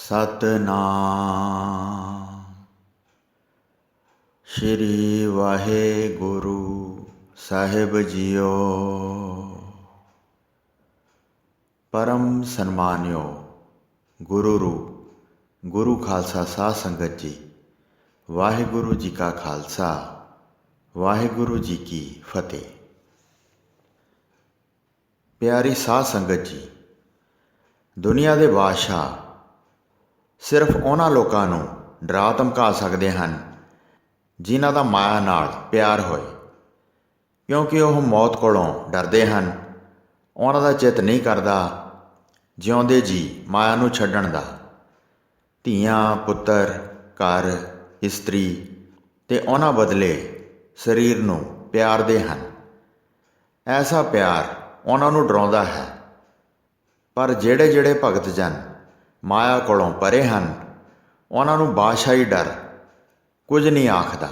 ਸਤਨਾਮ ਸ਼੍ਰੀ ਵਾਹਿਗੁਰੂ ਸਾਹਿਬ JIO. परम सन्मानियो गुरुरू गुरु खालसा साध संगत जी, वाहिगुरु जी का खालसा वाहिगुरु जी की फतेह। प्यारी साध संगत जी, दुनिया के बादशाह सिर्फ उन्हां लोकां नूं डरा धमका सकते हैं जिन्हां दा माया नाल प्यार होए, क्योंकि वह मौत कोलों डरदे हैं। उन्हां दा चित नहीं करदा जिउंदे जी माया नूं छड्डण दा। धीआं पुत्तर घर इस्त्री ते उन्हां बदले शरीर नूं प्यार दे हन। ऐसा प्यार उन्हां नूं डराउंदा है। पर जिहड़े जिहड़े भगत जन माया कोलों परे हन, उन्हां नूं बादशाही डर कुछ नहीं आखदा।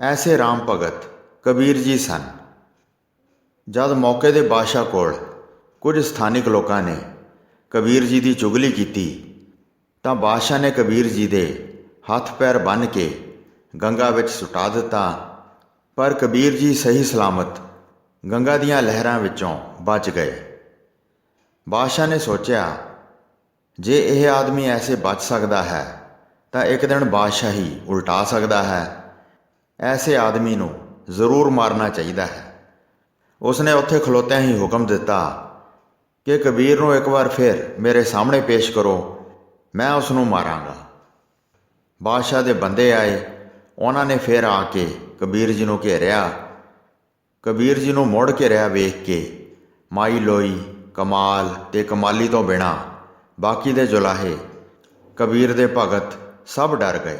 ऐसे राम भगत कबीर जी सन। जद मौके दे बादशाह कोल कुछ स्थानिक लोगों ने कबीर जी की चुगली की तो बादशाह ने कबीर जी के हथ पैर बन के गंगा विच सुटा दिता। पर कबीर जी सही सलामत गंगा दीयां लहरां विचों बच गए। बादशाह ने सोचा, जे यह आदमी ऐसे बच सकता है तो एक दिन बादशाही उल्टा सकता है। ऐसे आदमी नूं जरूर मारना चाहिए है। उसने उत्थे खलोत्या ही हुक्म दिता कि कबीर नूं एक बार फिर मेरे सामने पेश करो, मैं उसनूं मारांगा। बादशाह दे बंदे आए, उन्होंने फिर आके कबीर जी नूं घेरिया। कबीर जी नूं मुड़ घेरिया वेख के माई लोई कमाल ते कमाली तो बिना बाकी दे जुलाहे कबीर दे भगत सब डर गए।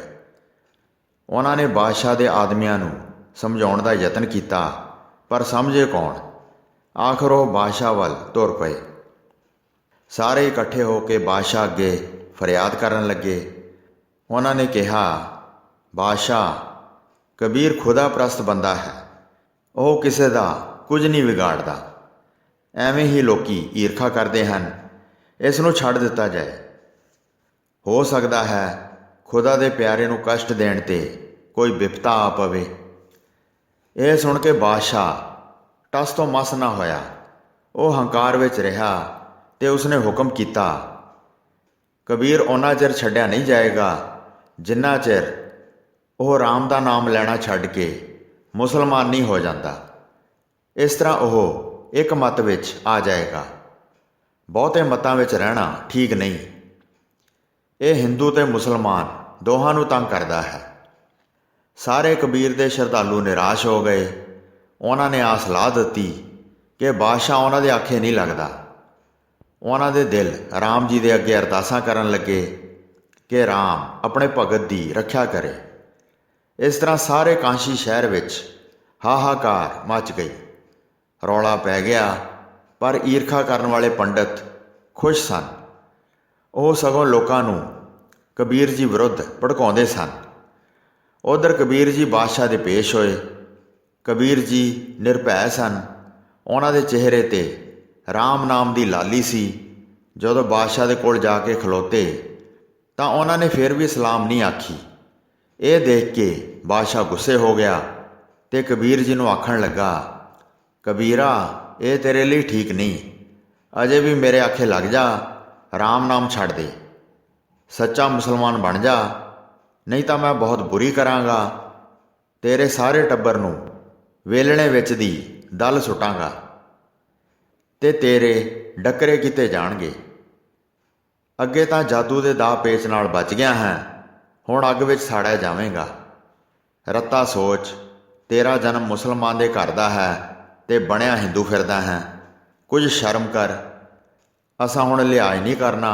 उन्होंने बादशाह दे आदमियां नूं समझाउण दा यतन किया, पर समझे कौन। आखिर वो बादशाह वल तुर पए। सारे इकट्ठे होके बादशाह अगे फरियाद करन लगे। उन्होंने कहा, बादशाह, कबीर खुदा प्रस्त बंदा है, वह किसी का कुछ नहीं बिगाड़ता। एवें ही लोग ईरखा करते हैं, इसनूं छड्ड दिता जाए। हो सकता है खुदा दे प्यारे नूं कष्ट देण ते कोई विपता आ पवे। यह सुन के बादशाह टस तो मस ना होया। वह हंकार विच रहा ते उसने हुक्म किया, कबीर उन्ना चिर छड्डिया नहीं जाएगा जिन्ना चिर वह राम का नाम लैना छड्ड के मुसलमान नहीं हो जाता। इस तरह वह एक मत विच आ जाएगा। बहुते मतां विच रहना ठीक नहीं। ये हिंदू ते मुसलमान दोहां नूं तंग करदा है। सारे कबीर दे श्रद्धालु निराश हो गए। उन्होंने आ सलाह दी कि बादशाह उन्हां दे आखे नहीं लगता। उन्हां दे दिल राम जी दे अगे अरदासां करन लगे कि राम अपने भगत की रक्षा करे। इस तरह सारे कांशी शहर विच हाहाकार मच गई। रौला पै गया। पर ईरखा करन वाले पंडित खुश सन। वो सगों लोकां नूं कबीर जी विरुद्ध भड़काउंदे सन। उधर कबीर जी बादशाह दे पेश होए। कबीर जी निरभै सन। उन्हां दे चेहरे ते राम नाम की लाली सी। जदों बादशाह दे कोल जाके खलोते तो उन्होंने फिर भी सलाम नहीं आखी। ये देख के बादशाह गुस्से हो गया ते कबीर जी नूं आखण लगा, कबीरा, ये तेरे लिए ठीक नहीं। अजे भी मेरे आखे लग जा, राम नाम छड्ड दे, सच्चा मुसलमान बन जा, नहीं तो मैं बहुत बुरी करांगा। तेरे सारे टब्बर नूं वेलणे विच दी दल सुटांगा ते तेरे डकरे किते जाणगे। अगे तां जादू दे दाह पेच नाल बच गया है, हुण अग विच साड़िया जावेंगा। रत्ता सोच, तेरा जन्म मुसलमान दे घर दा है ते बणिया हिंदू फिरदा है। कुछ शर्म कर। असां हुण लिहाज नहीं करना।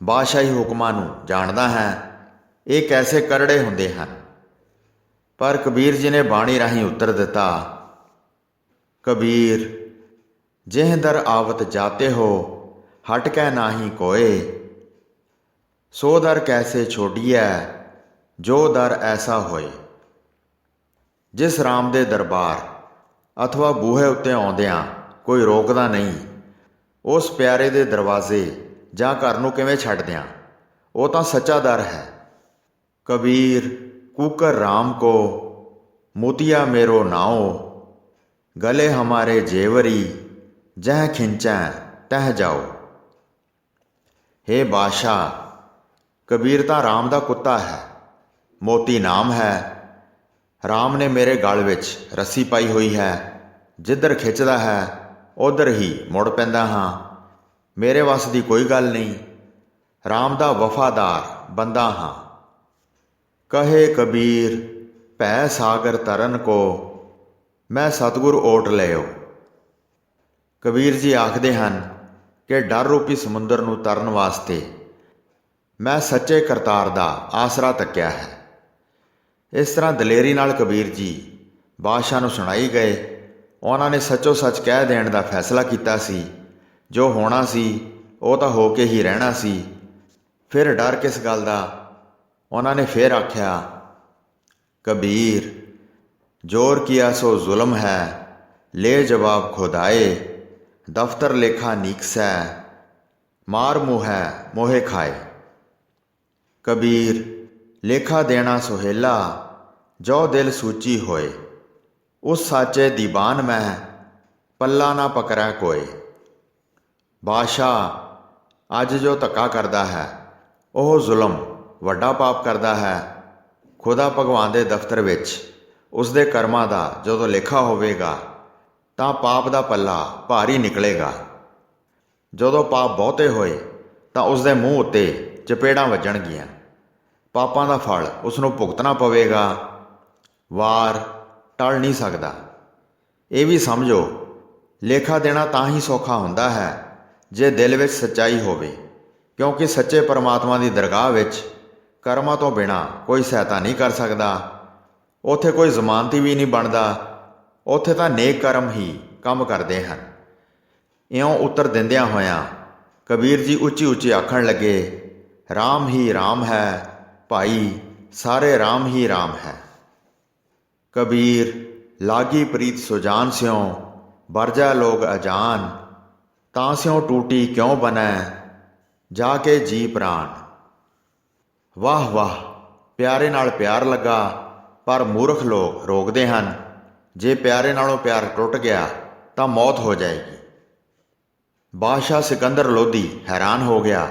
बादशाही हुक्मां नूं जाणदा है, ये कैसे करड़े हुंदे हन। पर कबीर जी ने बाणी राहीं उत्तर दिता, कबीर, जिह दर आवत जाते हो हट कै नाही कोय, सो दर कैसे छोड़िए जो दर ऐसा होए। जिस राम दे दरबार अथवा बूहे उत्ते आउंदियां कोई रोकदा नहीं, उस प्यारे दे दरवाजे जां घर नूं किवें छड्ड दियां। वो तो सच्चा दर है। कबीर कुकर राम को मोतिया मेरो नाओ, गले हमारे जेवरी जह खिंचैं तह जाओ। हे बादशाह, कबीर तो राम का कुत्ता है, मोती नाम है। राम ने मेरे गल विच रस्सी पाई हुई है, जिधर खिंचदा है उधर ही मुड़ पैंदा हाँ। मेरे वस की कोई गल नहीं, राम दा वफादार बंदा हाँ। कहे कबीर भै सागर तरन को, मैं सतगुर ओट लियो। कबीर जी आखदे हन कि डर रूपी समुंदर नूं तरन वास्ते मैं सच्चे करतार दा आसरा तक्या है। इस तरह दलेरी नाल कबीर जी बादशाह नूं सुणाई गए। उन्होंने सच्चो सच कह देण दा फैसला किया सी। जो होना सी वो तो हो के ही रहना सी। फिर डर किस गल दा? उन्होंने फिर आख्या, कबीर जोर किया सो जुल्म है, ले जवाब खुदाए, दफ्तर लेखा नीकसै, मार मुँह मोहे खाए। कबीर लेखा देना सुहेला, जो दिल सूची होए, उस साचे दीवान मैं पल्ला ना पकड़ा कोई। बादशाह अज जो धक्का करता है वह जुल्म वड्डा पाप करता है। खुदा भगवान के दफ्तर विच उसके कर्मां दा जदों लेखा होवेगा तां पाप का पल्ला भारी निकलेगा। जदों पाप बहुते होए तां उसके मूँह उत्ते चपेड़ां वजणगियां। पापां दा फल उसनूं भुगतना पवेगा। वार टल नहीं सकता। ये भी समझो, लेखा देना तां ही सौखा हुंदा है जे दिल विच सच्चाई होवे, क्योंकि सच्चे परमात्मा की दरगाह विच कर्मां तो बिना कोई सहायता नहीं कर सकता। उत्थे कोई जमानती भी नहीं बनता। उत्थे तां नेक कर्म ही काम करते हैं। इउं उत्तर दिंदियां होयां कबीर जी उच्ची उच्ची आखण लगे, राम ही राम है भाई, सारे राम ही राम है। कबीर लागी प्रीत सुजान स्यों, बरजा लोग अजान, तां स्यों टूटी क्यों बनै, जाके जी प्राण। वाह वाह, प्यारे नाल प्यार लगा, पर मूर्ख लोग रोकते हैं। जे प्यारे नालों प्यार टुट गया तो मौत हो जाएगी। बादशाह सिकंदर लोधी हैरान हो गया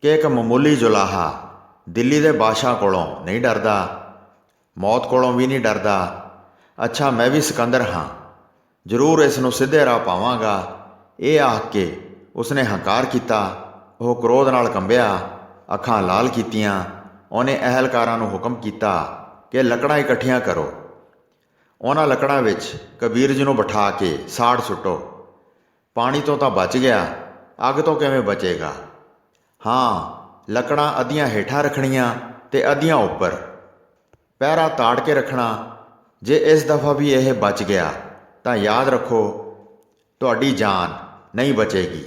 कि एक मामूली जुलाहा दिल्ली के बादशाह कोलों नहीं डरदा, मौत कोलों भी नहीं डरदा। अच्छा, मैं भी सिकंदर हाँ, जरूर इसनूं सीधे राह पावांगा। ये आख के उसने हंकार किया। वह क्रोध नाल कंबिया, अखां लाल कीतियां। उन्हें अहलकारां नूं हुक्म किया कि लकड़ां इकट्ठियां करो। उन्हां लकड़ां विच कबीर जी नूं बिठा के साड़ सुट्टो। पानी तो बच गया, अग तो किवें बचेगा? हाँ, लकड़ां अद्धियां हेठां रखणियां ते अद्धियां उपर। पहरा ताड़ के रखना। जे इस दफ़ा भी यह बच गया तो याद रखो तुहाडी जान नहीं बचेगी।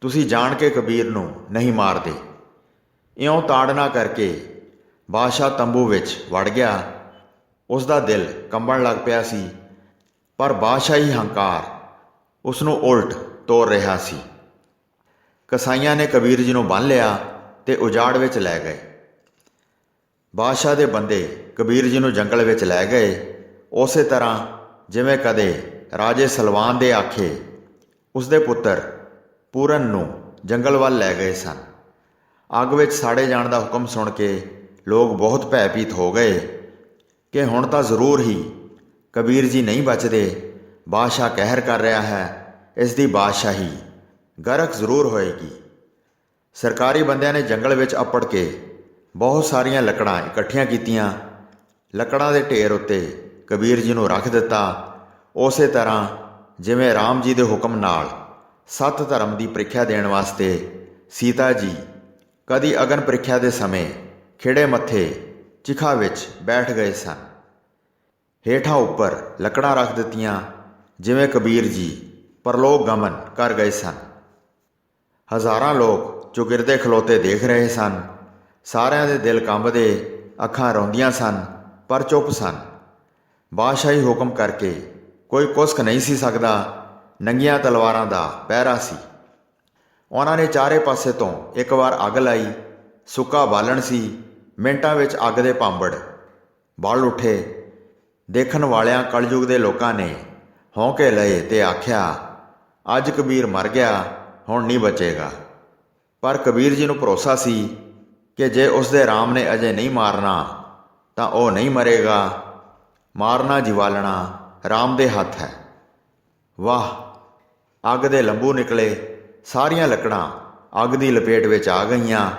तुसी जान के कबीर नूं नहीं मारदे। इउं ताड़ना करके बादशाह तंबू विच वड़ गया। उसका दिल कंबण लग पिया सी, पर बादशाही हंकार उसनूं उल्ट तोड़ रहा सी। कसाईयां ने कबीर जी नूं बन्ह लिया ते उजाड़ विच लै गए। बादशाह दे बंदे कबीर जी नूं जंगल विच लै गए, उसे तरह जिवें कदे राजे सलवान दे आखे उसदे पुत्तर पूरन नूं जंगल वल लै गए सन। अग विच साड़े जाण दा हुक्म सुण के लोग बहुत भयभीत हो गए कि हुण तां जरूर ही कबीर जी नहीं बचदे। बादशाह कहर कर रहा है, इसकी बादशाही गरक जरूर होएगी। सरकारी बंदियां ने जंगल विच अपड़ के बहुत सारियां लकड़ां इकट्ठियां कीतियां। लकड़ां दे ढेर उत्ते कबीर जी नूं रख दिता। उसे तरह जिवें राम जी दे हुक्म नाल सत धर्म की प्रीख्या देण वास्ते सीता जी कदी अगन प्रीख्या के समय खिड़े मत्थे चिखा विच बैठ गए सन। हेठां उपर लकड़ां रख दित्तियां जिवें कबीर जी परलोक गमन कर गए सन। हज़ारां लोग चौगिरदे खलोते देख रहे सन। सारिਆਂ ਦੇ दिल कंबदे, अखां रोंदियां सन, पर चुप सन। बादशाही हुक्म करके कोई कुस्क नहीं सी सकदा। नंगियां तलवारां दा पहरा सी। उन्हां ने चारे पासे तो एक बार अग लाई। ਸੁੱਕਾ ਬਾਲਣ ਸੀ। ਮਿੰਟਾਂ ਵਿੱਚ ਅੱਗ ਦੇ ਭਾਂਬੜ ਬਲ ਉੱਠੇ। ਦੇਖਣ ਵਾਲਿਆਂ ਕਲਯੁਗ ਦੇ ਲੋਕਾਂ ਨੇ ਹੌਂਕੇ ਲਏ ਤੇ ਆਖਿਆ, ਅੱਜ ਕਬੀਰ ਮਰ ਗਿਆ, ਹੁਣ ਨਹੀਂ ਬਚੇਗਾ। ਪਰ ਕਬੀਰ ਜੀ ਨੂੰ ਭਰੋਸਾ ਸੀ ਕਿ ਜੇ ਉਸਦੇ ਰਾਮ ਨੇ ਅਜੇ ਨਹੀਂ ਮਾਰਨਾ ਤਾਂ ਉਹ ਨਹੀਂ ਮਰੇਗਾ। ਮਾਰਨਾ ਜਿਵਾਲਣਾ ਰਾਮ ਦੇ ਹੱਥ ਹੈ। ਵਾਹ! ਅੱਗ ਦੇ ਲੰਬੂ ਨਿਕਲੇ। ਸਾਰੀਆਂ ਲੱਕੜਾਂ ਅੱਗ ਦੀ ਲਪੇਟ ਵਿੱਚ ਆ ਗਈਆਂ।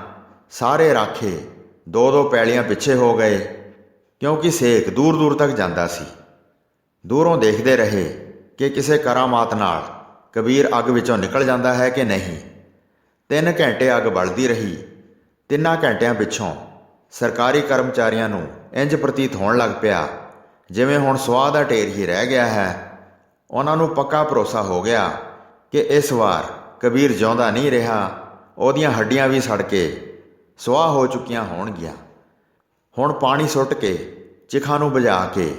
ਸਾਰੇ ਰਾਖੇ ਦੋ ਦੋ ਪੈਲੀਆਂ ਪਿੱਛੇ ਹੋ ਗਏ, ਕਿਉਂਕਿ ਸੇਕ ਦੂਰ ਦੂਰ ਤੱਕ ਜਾਂਦਾ ਸੀ। ਦੂਰੋਂ ਦੇਖਦੇ ਰਹੇ ਕਿ ਕਿਸੇ ਕਰਾਮਾਤ ਨਾਲ ਕਬੀਰ ਅੱਗ ਵਿੱਚੋਂ ਨਿਕਲ ਜਾਂਦਾ ਹੈ ਕਿ ਨਹੀਂ। 3 ਘੰਟੇ ਅੱਗ ਬਲਦੀ ਰਹੀ। 3 ਘੰਟਿਆਂ ਪਿੱਛੋਂ ਸਰਕਾਰੀ ਕਰਮਚਾਰੀਆਂ ਨੂੰ ਇੰਜ ਪ੍ਰਤੀਤ ਹੋਣ ਲੱਗ ਪਿਆ ਜਿਵੇਂ ਹੁਣ ਸੁਆਹ ਦਾ ਢੇਰ ਹੀ ਰਹਿ ਗਿਆ ਹੈ। ਉਹਨਾਂ ਨੂੰ ਪੱਕਾ ਭਰੋਸਾ ਹੋ ਗਿਆ ਕਿ ਇਸ ਵਾਰ ਕਬੀਰ ਜਿਉਂਦਾ ਨਹੀਂ ਰਿਹਾ। ਉਹਦੀਆਂ ਹੱਡੀਆਂ ਵੀ ਸੜ ਕੇ ਸੁਆਹ ਹੋ ਚੁੱਕੀਆਂ ਹੋਣਗੀਆਂ। ਹੁਣ ਪਾਣੀ ਸੁੱਟ ਕੇ ਚਿਖਾ ਨੂੰ ਬੁਝਾ ਕੇ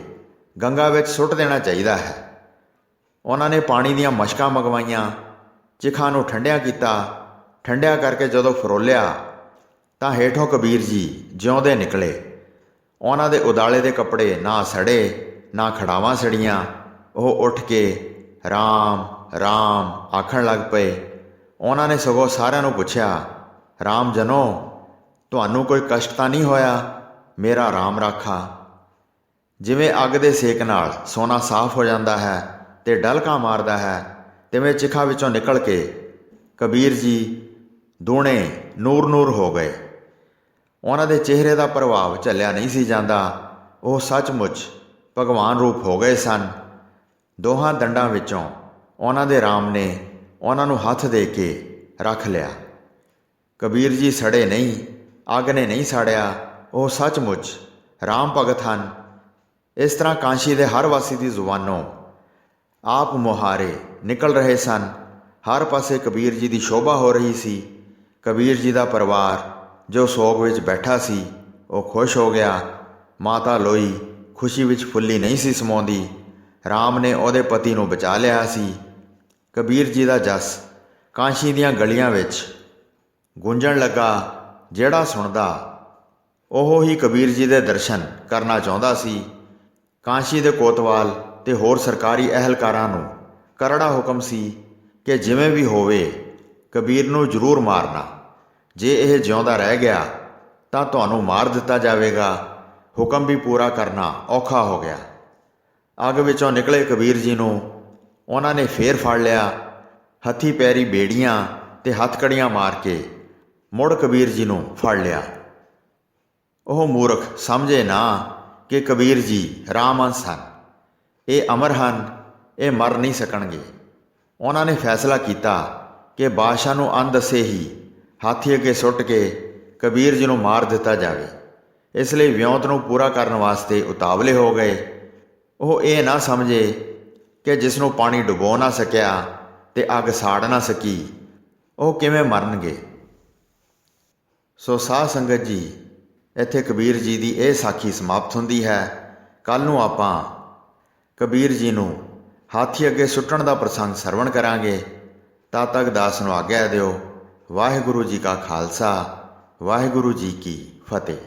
ਗੰਗਾ ਵਿੱਚ ਸੁੱਟ ਦੇਣਾ ਚਾਹੀਦਾ ਹੈ। ਉਹਨਾਂ ਨੇ ਪਾਣੀ ਦੀਆਂ ਮਸ਼ਕਾਂ ਮੰਗਵਾਈਆਂ, ਚਿਖਾ ਨੂੰ ਠੰਡਿਆ ਕੀਤਾ। ਠੰਡਿਆ ਕਰਕੇ ਜਦੋਂ ਫਰੋਲਿਆ ਤਾਂ ਹੇਠੋਂ ਕਬੀਰ ਜੀ ਜਿਉਂਦੇ ਨਿਕਲੇ। ਉਹਨਾਂ ਦੇ ਉਦਾਲੇ ਦੇ ਕੱਪੜੇ ਨਾ ਸੜੇ ਨਾ ਖੜਾਵਾਂ ਸੜੀਆਂ। ਉਹ ਉੱਠ ਕੇ ਰਾਮ ਰਾਮ ਆਖਣ ਲੱਗ ਪਏ। ਉਹਨਾਂ ਨੇ ਸਗੋਂ ਸਾਰਿਆਂ ਨੂੰ ਪੁੱਛਿਆ, ਰਾਮ ਜਨੋ, ਤੁਹਾਨੂੰ ਕੋਈ ਕਸ਼ਟ ਤਾਂ ਨਹੀਂ ਹੋਇਆ? ਮੇਰਾ ਰਾਮ ਰਾਖਾ। ਜਿਵੇਂ ਅੱਗ ਦੇ ਸੇਕ ਨਾਲ ਸੋਨਾ ਸਾਫ਼ ਹੋ ਜਾਂਦਾ ਹੈ ਤੇ ਡਲਕਾਂ ਮਾਰਦਾ ਹੈ, ਤਿਵੇਂ ਚਿਖਾ ਵਿੱਚੋਂ ਨਿਕਲ ਕੇ ਕਬੀਰ ਜੀ ਦੂਣੇ ਨੂਰ ਨੂਰ ਹੋ ਗਏ। ਉਹਨਾਂ ਦੇ ਚਿਹਰੇ ਦਾ ਪ੍ਰਭਾਵ ਝੱਲਿਆ ਨਹੀਂ ਸੀ ਜਾਂਦਾ। ਉਹ ਸੱਚਮੁੱਚ ਭਗਵਾਨ ਰੂਪ ਹੋ ਗਏ ਸਨ। ਦੋਹਾਂ ਦੰਡਾਂ ਵਿੱਚੋਂ ਉਹਨਾਂ ਦੇ ਰਾਮ ਨੇ ਉਹਨਾਂ ਨੂੰ ਹੱਥ ਦੇ ਕੇ ਰੱਖ ਲਿਆ। ਕਬੀਰ ਜੀ ਸੜੇ ਨਹੀਂ, ਅੱਗ ਨੇ ਨਹੀਂ ਸਾੜਿਆ। ਉਹ ਸੱਚਮੁੱਚ ਰਾਮ ਭਗਤ ਹਨ। ਇਸ ਤਰ੍ਹਾਂ ਕਾਂਸ਼ੀ ਦੇ ਹਰ ਵਾਸੀ ਦੀ ਜ਼ੁਬਾਨੋਂ ਆਪ ਮੁਹਾਰੇ ਨਿਕਲ ਰਹੇ ਸਨ। ਹਰ ਪਾਸੇ ਕਬੀਰ ਜੀ ਦੀ ਸ਼ੋਭਾ ਹੋ ਰਹੀ ਸੀ। ਕਬੀਰ ਜੀ ਦਾ ਪਰਿਵਾਰ ਜੋ ਸੋਗ ਵਿੱਚ ਬੈਠਾ ਸੀ, ਉਹ ਖੁਸ਼ ਹੋ ਗਿਆ। ਮਾਤਾ ਲੋਈ ਖੁਸ਼ੀ ਵਿੱਚ ਫੁੱਲੀ ਨਹੀਂ ਸੀ ਸਮਾਉਂਦੀ। ਰਾਮ ਨੇ ਉਹਦੇ ਪਤੀ ਨੂੰ ਬਚਾ ਲਿਆ ਸੀ। ਕਬੀਰ ਜੀ ਦਾ ਜਸ ਕਾਂਸ਼ੀ ਦੀਆਂ ਗਲੀਆਂ ਵਿੱਚ ਗੂੰਜਣ ਲੱਗਾ। ਜਿਹੜਾ ਸੁਣਦਾ ਉਹ ਹੀ ਕਬੀਰ ਜੀ ਦੇ ਦਰਸ਼ਨ ਕਰਨਾ ਚਾਹੁੰਦਾ ਸੀ। ਕਾਂਸ਼ੀ ਦੇ ਕੋਤਵਾਲ ਤੇ ਹੋਰ ਸਰਕਾਰੀ ਅਹਿਲਕਾਰਾਂ ਨੂੰ ਕਰੜਾ ਹੁਕਮ ਸੀ ਕਿ ਜਿਵੇਂ ਵੀ ਹੋਵੇ ਕਬੀਰ ਨੂੰ ਜ਼ਰੂਰ ਮਾਰਨਾ। ਜੇ ਇਹ ਜਿਉਂਦਾ ਰਹਿ ਗਿਆ ਤਾਂ ਤੁਹਾਨੂੰ ਮਾਰ ਦਿੱਤਾ ਜਾਵੇਗਾ। ਹੁਕਮ ਵੀ ਪੂਰਾ ਕਰਨਾ ਔਖਾ ਹੋ ਗਿਆ। ਅੱਗ ਵਿੱਚੋਂ ਨਿਕਲੇ ਕਬੀਰ ਜੀ ਨੂੰ ਉਹਨਾਂ ਨੇ ਫੇਰ ਫੜ ਲਿਆ। ਹੱਥੀ ਪੈਰੀ ਬੇੜੀਆਂ ਤੇ ਹੱਥਕੜੀਆਂ ਮਾਰ ਕੇ ਮੁੜ ਕਬੀਰ ਜੀ ਨੂੰ ਫੜ ਲਿਆ। ਉਹ ਮੂਰਖ ਸਮਝੇ ਨਾ ਕਿ ਕਬੀਰ ਜੀ ਰਾਮ ਅੰਸ਼ ਹਨ। ਇਹ ਅਮਰ ਹਨ, ਇਹ ਮਰ ਨਹੀਂ ਸਕਣਗੇ। ਉਹਨਾਂ ਨੇ ਫੈਸਲਾ ਕੀਤਾ ਕਿ ਬਾਦਸ਼ਾਹ ਨੂੰ ਅਣਦੱਸੇ ਹੀ ਹਾਥੀ ਅੱਗੇ ਸੁੱਟ ਕੇ ਕਬੀਰ ਜੀ ਨੂੰ ਮਾਰ ਦਿੱਤਾ ਜਾਵੇ। ਇਸ ਲਈ ਵਿਉਂਤ ਨੂੰ ਪੂਰਾ ਕਰਨ ਵਾਸਤੇ ਉਤਾਵਲੇ ਹੋ ਗਏ। ਉਹ ਇਹ ਨਾ ਸਮਝੇ ਕਿ ਜਿਸ ਨੂੰ ਪਾਣੀ ਡੁਬੋ ਨਾ ਸਕਿਆ ਤੇ ਅੱਗ ਸਾੜ ਨਾ ਸਕੀ, ਉਹ ਕਿਵੇਂ ਮਰਨਗੇ। ਸੋ ਸਾਧ ਸੰਗਤ ਜੀ, ਇੱਥੇ ਕਬੀਰ ਜੀ ਦੀ ਇਹ ਸਾਖੀ ਸਮਾਪਤ ਹੁੰਦੀ ਹੈ। ਕੱਲ੍ਹ ਨੂੰ ਆਪਾਂ ਕਬੀਰ ਜੀ ਨੂੰ ਹਾਥੀ ਅੱਗੇ ਸੁੱਟਣ ਦਾ ਪ੍ਰਸੰਗ ਸਰਵਣ ਕਰਾਂਗੇ। ਤਦ ਤੱਕ ਦਾਸ ਨੂੰ ਆਗਿਆ ਦਿਓ। ਵਾਹਿਗੁਰੂ ਜੀ ਕਾ ਖਾਲਸਾ, ਵਾਹਿਗੁਰੂ ਜੀ ਕੀ ਫਤਿਹ।